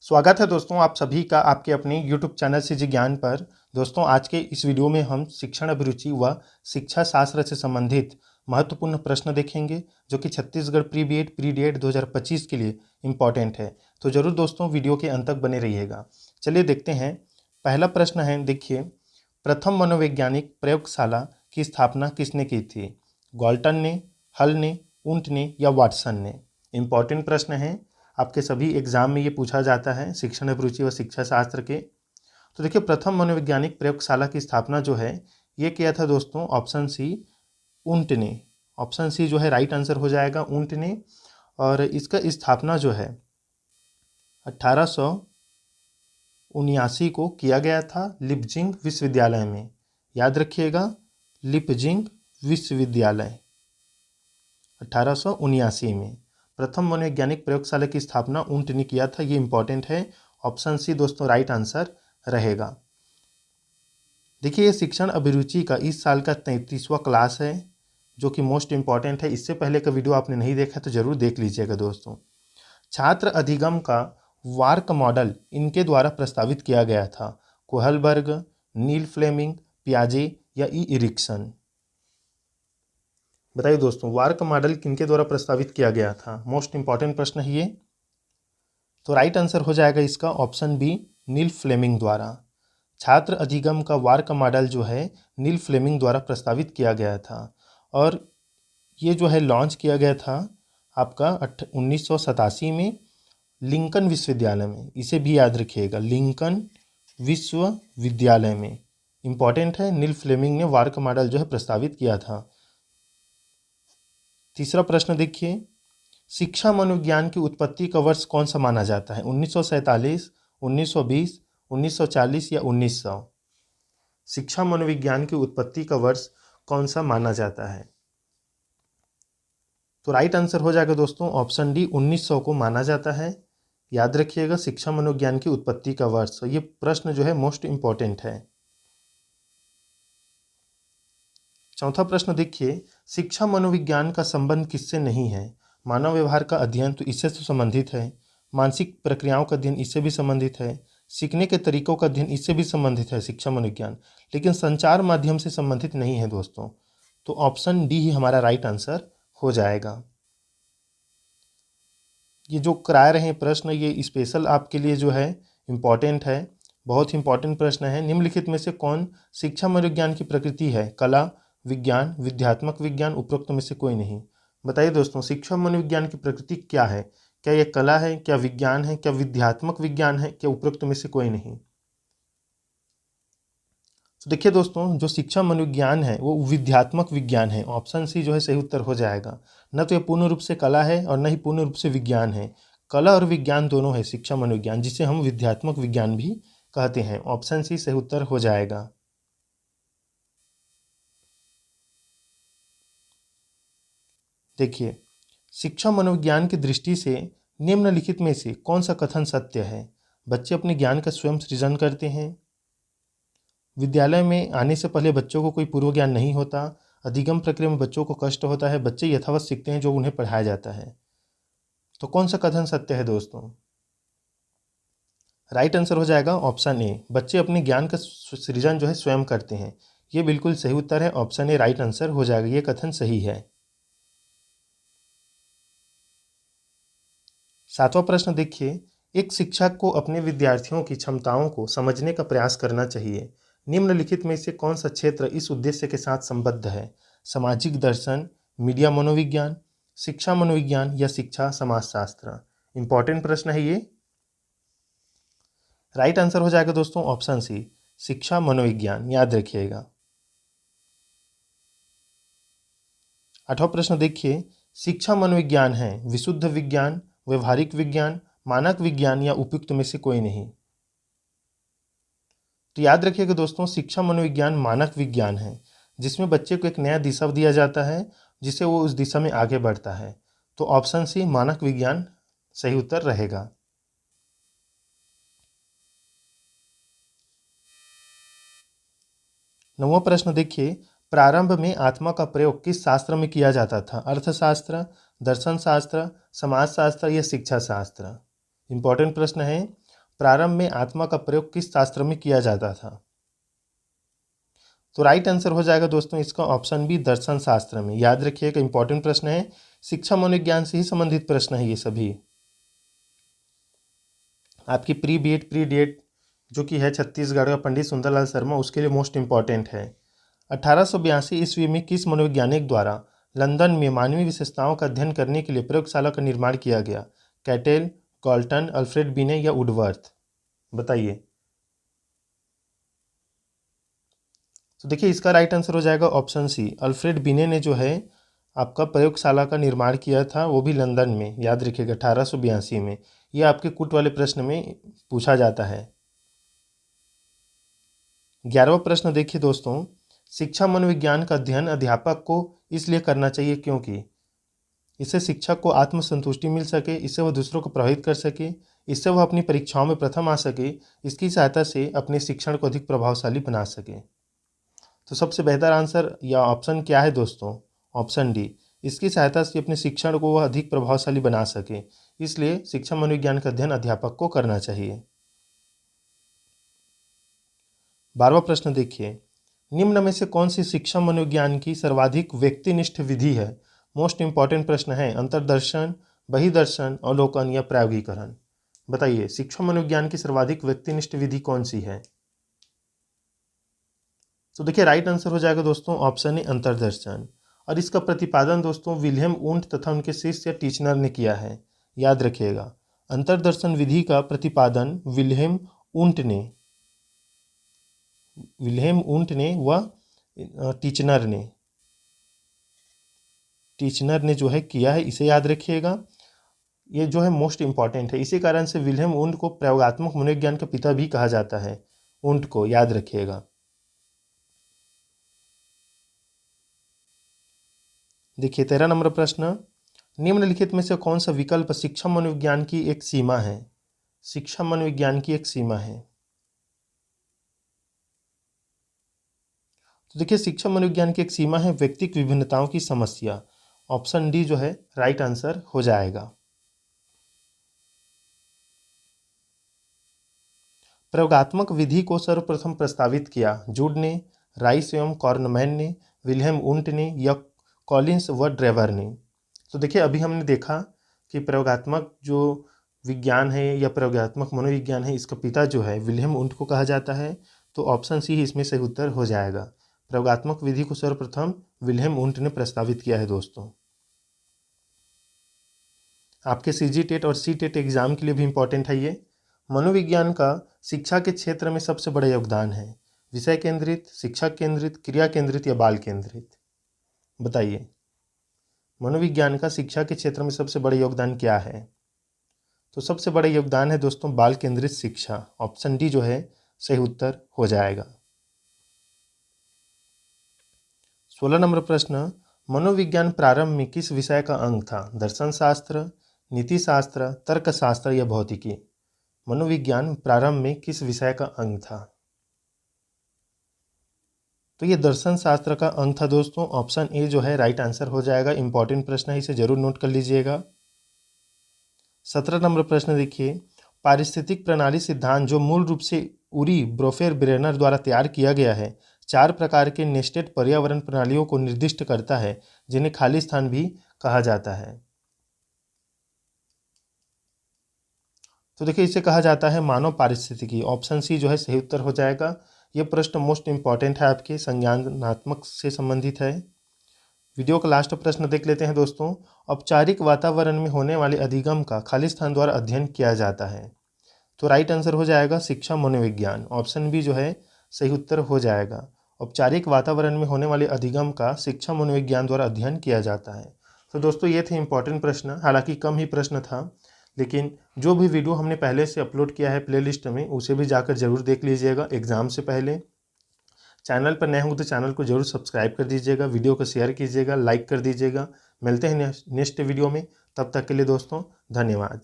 स्वागत है दोस्तों आप सभी का आपके अपने YouTube चैनल सीजी ज्ञान पर। दोस्तों आज के इस वीडियो में हम शिक्षण अभिरुचि व शिक्षा शास्त्र से संबंधित महत्वपूर्ण प्रश्न देखेंगे जो कि Chhattisgarh pre B Ed pre D Ed 2025 के लिए इम्पॉर्टेंट है। तो जरूर दोस्तों वीडियो के अंत तक बने रहिएगा। चलिए देखते हैं। पहला प्रश्न है, देखिए, प्रथम मनोवैज्ञानिक प्रयोगशाला की स्थापना किसने की थी? गॉल्टन ने, हल ने, उंट ने या वाटसन ने? इम्पॉर्टेंट प्रश्न है, आपके सभी एग्जाम में ये पूछा जाता है शिक्षण अभिरुचि व शिक्षा शास्त्र के। तो देखिए, प्रथम मनोवैज्ञानिक प्रयोगशाला की स्थापना जो है ये किया था दोस्तों ऑप्शन सी, उंट ने। ऑप्शन सी जो है राइट आंसर हो जाएगा, उंट ने। और इसका स्थापना जो है 1879 को किया गया था लिपजिंग विश्वविद्यालय में। याद रखिएगा, लिपजिंग विश्वविद्यालय 1879 में प्रथम मनोवैज्ञानिक प्रयोगशाला की स्थापना उंट ने किया था। ये इंपॉर्टेंट है। ऑप्शन सी दोस्तों राइट आंसर रहेगा। देखिए, ये शिक्षण अभिरुचि का इस साल का 33वां क्लास है जो कि मोस्ट इंपॉर्टेंट है। इससे पहले का वीडियो आपने नहीं देखा तो जरूर देख लीजिएगा दोस्तों। छात्र अधिगम का वार्क मॉडल इनके द्वारा प्रस्तावित किया गया था? कोहलबर्ग, नील फ्लेमिंग, पियाजे या ई इरिक्सन? बताइए दोस्तों, वार्क मॉडल किनके द्वारा प्रस्तावित किया गया था? मोस्ट इंपॉर्टेंट प्रश्न है ये। तो राइट आंसर हो जाएगा इसका ऑप्शन बी, नील फ्लेमिंग द्वारा। छात्र अधिगम का वार्क मॉडल जो है नील फ्लेमिंग द्वारा प्रस्तावित किया गया था और ये जो है लॉन्च किया गया था आपका 1987 में लिंकन विश्वविद्यालय में। इसे भी याद रखिएगा, लिंकन विश्वविद्यालय में। इंपॉर्टेंट है, नील फ्लेमिंग ने वार्क मॉडल जो है प्रस्तावित किया था। तीसरा प्रश्न देखिए, शिक्षा मनोविज्ञान की उत्पत्ति का वर्ष कौन सा माना जाता है? 1947, 1920, 1940 या 1900? शिक्षा मनोविज्ञान की उत्पत्ति का वर्ष कौन सा माना जाता है? तो राइट आंसर हो जाएगा दोस्तों ऑप्शन डी, 1900 को माना जाता है। याद रखिएगा, शिक्षा मनोविज्ञान की उत्पत्ति का वर्ष। ये प्रश्न जो है मोस्ट इंपॉर्टेंट है। चौथा प्रश्न देखिए, शिक्षा मनोविज्ञान का संबंध किससे नहीं है? मानव व्यवहार का अध्ययन तो इससे तो संबंधित है, मानसिक प्रक्रियाओं का अध्ययन इससे भी संबंधित है, सीखने के तरीकों का अध्ययन इससे भी संबंधित है शिक्षा मनोविज्ञान, लेकिन संचार माध्यम से संबंधित नहीं है दोस्तों। तो ऑप्शन डी ही हमारा राइट आंसर हो जाएगा। ये जो करा रहे हैं प्रश्न ये स्पेशल आपके लिए जो है इम्पॉर्टेंट है, बहुत इंपॉर्टेंट प्रश्न है। निम्नलिखित में से कौन शिक्षा मनोविज्ञान की प्रकृति है? कला, विज्ञान, विद्यात्मक विज्ञान, उपरोक्त में से कोई नहीं? बताइए दोस्तों, शिक्षा मनोविज्ञान की प्रकृति क्या है? क्या यह कला है, क्या विज्ञान है, क्या विद्यात्मक विज्ञान है, क्या उपरोक्त में से कोई नहीं? तो देखिए दोस्तों, जो शिक्षा मनोविज्ञान है वो विद्यात्मक विज्ञान है। ऑप्शन सी जो है सही उत्तर हो जाएगा। न तो ये पूर्ण रूप से कला है और न ही पूर्ण रूप से विज्ञान है। कला और विज्ञान दोनों है शिक्षा मनोविज्ञान, जिसे हम विद्यात्मक विज्ञान भी कहते हैं। ऑप्शन सी सही उत्तर हो जाएगा। देखिए, शिक्षा मनोविज्ञान की दृष्टि से निम्नलिखित में से कौन सा कथन सत्य है? बच्चे अपने ज्ञान का स्वयं सृजन करते हैं, विद्यालय में आने से पहले बच्चों को कोई पूर्व ज्ञान नहीं होता, अधिगम प्रक्रिया में बच्चों को कष्ट होता है, बच्चे यथावत सीखते हैं जो उन्हें पढ़ाया जाता है। तो कौन सा कथन सत्य है दोस्तों? राइट आंसर हो जाएगा ऑप्शन ए, बच्चे अपने ज्ञान का सृजन जो है स्वयं करते हैं। ये बिल्कुल सही उत्तर है, ऑप्शन ए राइट आंसर हो जाएगा। ये कथन सही है। सातवां प्रश्न देखिए, एक शिक्षक को अपने विद्यार्थियों की क्षमताओं को समझने का प्रयास करना चाहिए। निम्नलिखित में से कौन सा क्षेत्र इस उद्देश्य के साथ संबद्ध है? सामाजिक दर्शन, मीडिया मनोविज्ञान, शिक्षा मनोविज्ञान या शिक्षा समाजशास्त्र? इंपॉर्टेंट प्रश्न है ये। राइट आंसर हो जाएगा दोस्तों ऑप्शन सी, शिक्षा मनोविज्ञान। याद रखिएगा। आठवां प्रश्न देखिए, शिक्षा मनोविज्ञान है विशुद्ध विज्ञान, व्यवहारिक विज्ञान, मानक विज्ञान या उपयुक्त में से कोई नहीं? तो याद रखिएगा दोस्तों, शिक्षा मनोविज्ञान मानक विज्ञान है जिसमें बच्चे को एक नया दिशा दिया जाता है जिससे वो उस दिशा में आगे बढ़ता है। तो ऑप्शन सी मानक विज्ञान सही उत्तर रहेगा। नौवां प्रश्न देखिए, प्रारंभ में आत्मा का प्रयोग किस शास्त्र में किया जाता था? अर्थशास्त्र, दर्शन शास्त्र, समाजशास्त्र या शिक्षा शास्त्र? इंपॉर्टेंट प्रश्न है। प्रारंभ में आत्मा का प्रयोग किस शास्त्र में किया जाता था? तो राइट आंसर हो जाएगा दोस्तों इसका ऑप्शन बी, दर्शन शास्त्र में। याद रखिएगा, इंपॉर्टेंट प्रश्न है, शिक्षा मनोविज्ञान से ही संबंधित प्रश्न है ये सभी। आपकी प्री बीएड प्री डीएड जो कि है छत्तीसगढ़ का पंडित सुंदरलाल शर्मा, उसके लिए मोस्ट इंपॉर्टेंट है। 1882 ईस्वी में किस मनोवैज्ञानिक द्वारा लंदन में मानवीय विशेषताओं का अध्ययन करने के लिए प्रयोगशाला का निर्माण किया गया? कैटेल, गॉल्टन, अल्फ्रेड बिने या वुडवर्थ? बताइए। तो देखिए इसका राइट आंसर हो जाएगा ऑप्शन सी, अल्फ्रेड बिने ने जो है आपका प्रयोगशाला का निर्माण किया था, वो भी लंदन में। याद रखिएगा 1882 में। ये आपके कुट वाले प्रश्न में पूछा जाता है। 11वां प्रश्न देखिए दोस्तों, शिक्षा मनोविज्ञान का अध्ययन अध्यापक को इसलिए करना चाहिए क्योंकि इससे शिक्षक को आत्मसंतुष्टि मिल सके, इससे वह दूसरों को प्रभावित कर सके, इससे वह अपनी परीक्षाओं में प्रथम आ सके, इसकी सहायता से अपने शिक्षण को अधिक प्रभावशाली बना सके। तो सबसे बेहतर आंसर या ऑप्शन क्या है दोस्तों? ऑप्शन डी, इसकी सहायता से अपने शिक्षण को वह अधिक प्रभावशाली बना सके, इसलिए शिक्षा मनोविज्ञान का अध्ययन अध्यापक को करना चाहिए। 12वां प्रश्न देखिए, निम्न में से कौन सी शिक्षा मनोविज्ञान की सर्वाधिक व्यक्तिनिष्ठ विधि है? मोस्ट इंपॉर्टेंट प्रश्न है। अंतर्दर्शन, बहिर्दर्शन, अवलोकन या प्रायोगिकरण? बताइए, शिक्षा मनोविज्ञान की सर्वाधिक व्यक्तिनिष्ठ विधि कौन सी है? तो देखिए राइट आंसर हो जाएगा दोस्तों ऑप्शन ए, अंतर्दर्शन। और इसका प्रतिपादन दोस्तों विलियम वुंट तथा उनके शिष्य टीचनर ने किया है। याद रखिएगा, अंतर्दर्शन विधि का प्रतिपादन विलियम वुंट ने व टीचनर ने जो है किया है, इसे याद रखिएगा। ये जो है मोस्ट इंपॉर्टेंट है, इसी कारण से विलियम वुंट को प्रयोगात्मक मनोविज्ञान का पिता भी कहा जाता है। वुंट को याद रखिएगा। देखिए 13 नंबर प्रश्न, निम्नलिखित में से कौन सा विकल्प शिक्षा मनोविज्ञान की एक सीमा है? शिक्षा मनोविज्ञान की एक सीमा है। तो देखिए शिक्षा मनोविज्ञान की एक सीमा है व्यक्तिक विभिन्नताओं की समस्या। ऑप्शन डी जो है राइट आंसर हो जाएगा। प्रयोगात्मक विधि को सर्वप्रथम प्रस्तावित किया जूड ने, राइस एवं कॉर्नमैन ने, विलियम वुंट ने या कॉलिंस व ड्रेवर ने? तो देखिए अभी हमने देखा कि प्रयोगात्मक जो विज्ञान है या प्रयोगात्मक मनोविज्ञान है, इसका पिता जो है विलियम वुंट को कहा जाता है। तो ऑप्शन सी इसमें सही उत्तर हो जाएगा। प्रयोगात्मक विधि को सर्वप्रथम विलियम वुंट ने प्रस्तावित किया है दोस्तों। आपके सीजी टेट और सी टेट एग्जाम के लिए भी इंपॉर्टेंट है ये। मनोविज्ञान का शिक्षा के क्षेत्र में सबसे बड़ा योगदान है? विषय केंद्रित, शिक्षक केंद्रित, क्रिया केंद्रित या बाल केंद्रित? बताइए, मनोविज्ञान का शिक्षा के क्षेत्र में सबसे बड़ा योगदान क्या है? तो सबसे बड़ा योगदान है दोस्तों बाल केंद्रित शिक्षा। ऑप्शन डी जो है सही उत्तर हो जाएगा। 16 नंबर प्रश्न, मनोविज्ञान प्रारंभ में किस विषय का अंग था? दर्शन शास्त्र, नीति शास्त्र, तर्कशास्त्र या भौतिकी? मनोविज्ञान प्रारंभ में किस विषय का अंग था? तो ये दर्शन शास्त्र का अंग था दोस्तों। ऑप्शन ए जो है राइट आंसर हो जाएगा। इंपॉर्टेंट प्रश्न है, इसे जरूर नोट कर लीजिएगा। 17 नंबर प्रश्न देखिए, पारिस्थितिक प्रणाली सिद्धांत जो मूल रूप से उरी ब्रोफेर ब्रेनर द्वारा तैयार किया गया है, 4 प्रकार के नेस्टेड पर्यावरण प्रणालियों को निर्दिष्ट करता है जिन्हें खाली स्थान भी कहा जाता है। तो देखिए इसे कहा जाता है मानव पारिस्थितिकी। ऑप्शन सी जो है सही उत्तर हो जाएगा। ये प्रश्न मोस्ट इंपॉर्टेंट है, आपके संज्ञानात्मक से संबंधित है। वीडियो का लास्ट प्रश्न देख लेते हैं दोस्तों। औपचारिक वातावरण में होने वाले अधिगम का खाली स्थान द्वारा अध्ययन किया जाता है। तो राइट आंसर हो जाएगा शिक्षा मनोविज्ञान। ऑप्शन बी जो है सही उत्तर हो जाएगा। औपचारिक वातावरण में होने वाले अधिगम का शिक्षा मनोविज्ञान द्वारा अध्ययन किया जाता है। तो दोस्तों ये थे इंपॉर्टेंट प्रश्न, हालांकि कम ही प्रश्न था, लेकिन जो भी वीडियो हमने पहले से अपलोड किया है प्लेलिस्ट में, उसे भी जाकर जरूर देख लीजिएगा एग्ज़ाम से पहले। चैनल पर नए होंगे तो चैनल को जरूर सब्सक्राइब कर दीजिएगा, वीडियो को शेयर कीजिएगा, लाइक कर दीजिएगा। मिलते हैं नेक्स्ट वीडियो में, तब तक के लिए दोस्तों धन्यवाद।